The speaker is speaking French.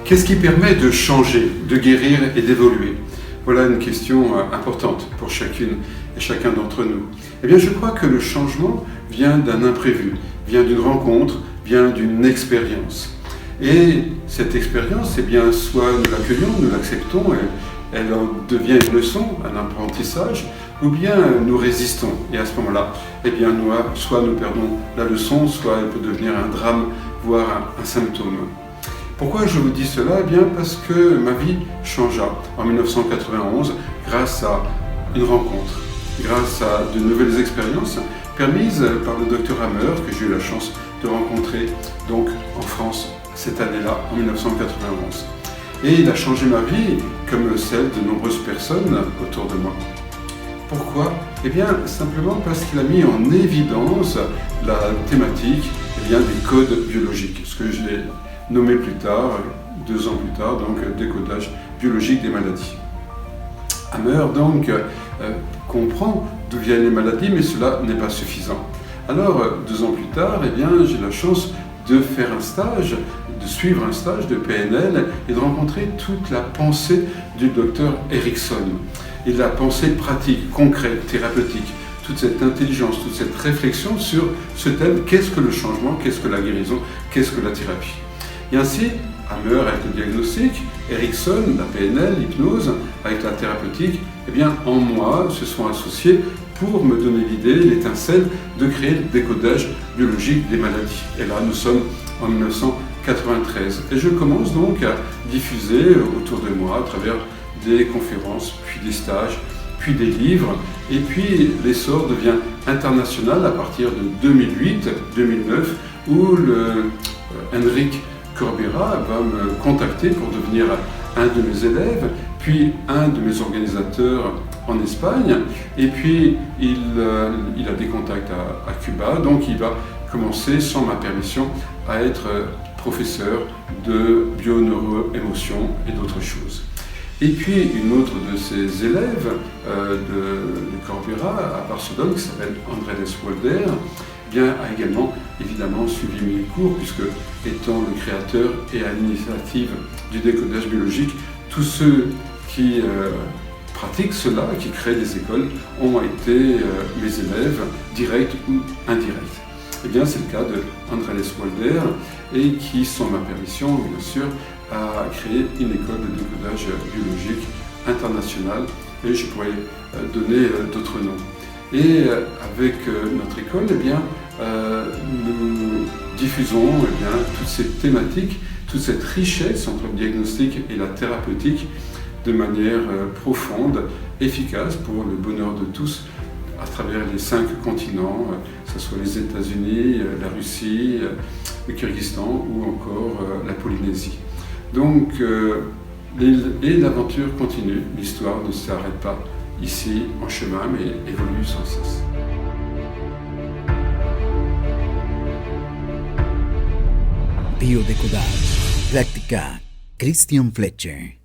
Qu'est-ce qui permet de changer, de guérir et d'évoluer? Voilà une question importante pour chacune et chacun d'entre nous. Eh bien, je crois que le changement vient d'un imprévu, vient d'une rencontre, vient d'une expérience. Et cette expérience, eh bien, soit nous l'accueillons, nous l'acceptons, elle devient une leçon, un apprentissage, ou bien nous résistons. Et à ce moment-là, eh bien, soit nous perdons la leçon, soit elle peut devenir un drame, voire un symptôme. Pourquoi je vous dis cela? Eh bien, parce que ma vie changea en 1991 grâce à une rencontre, grâce à de nouvelles expériences permises par le docteur Hammer que j'ai eu la chance de rencontrer donc en France cette année-là, en 1991. Et il a changé ma vie comme celle de nombreuses personnes autour de moi. Pourquoi? Eh bien, simplement parce qu'il a mis en évidence la thématique des codes biologiques, ce que j'ai nommé plus tard, 2 ans plus tard, donc décodage biologique des maladies. Hammer donc comprend d'où viennent les maladies, mais cela n'est pas suffisant. Alors, 2 ans plus tard, eh bien, j'ai la chance de faire un stage, de suivre un stage de PNL et de rencontrer toute la pensée du docteur Erickson. Et la pensée pratique, concrète, thérapeutique, toute cette intelligence, toute cette réflexion sur ce thème, qu'est-ce que le changement, qu'est-ce que la guérison, qu'est-ce que la thérapie. Et ainsi, Hammer avec le diagnostic, Erickson, la PNL, l'hypnose, avec la thérapeutique, eh bien, en moi, se sont associés pour me donner l'idée, l'étincelle, de créer le décodage biologique des maladies. Et là, nous sommes en 1993. Et je commence donc à diffuser autour de moi, à travers des conférences, puis des stages, puis des livres. Et puis, l'essor devient international à partir de 2008-2009, où Henrik Corbera va me contacter pour devenir un de mes élèves, puis un de mes organisateurs en Espagne, et puis il a des contacts à Cuba, donc il va commencer sans ma permission à être professeur de bio-neuro-émotion et d'autres choses. Et puis une autre de ses élèves de Corbera à Barcelone, qui s'appelle Andrés Walder, a également évidemment suivi mes cours, puisque étant le créateur et à l'initiative du décodage biologique, tous ceux qui pratiquent cela, qui créent des écoles, ont été mes élèves, directs ou indirects. Eh bien, c'est le cas de Andrés Walder, et qui, sans ma permission, bien sûr, a créé une école de décodage biologique internationale, et je pourrais donner d'autres noms. Et avec notre école, eh bien, nous diffusons toutes ces thématiques, toute cette richesse entre le diagnostic et la thérapeutique de manière profonde, efficace pour le bonheur de tous à travers les 5 continents, que ce soit les États-Unis, la Russie, le Kyrgyzstan ou encore la Polynésie. Donc, l'aventure continue, l'histoire ne s'arrête pas ici en chemin, mais évolue sans cesse. Biodecodage. Práctica Christian Fletcher.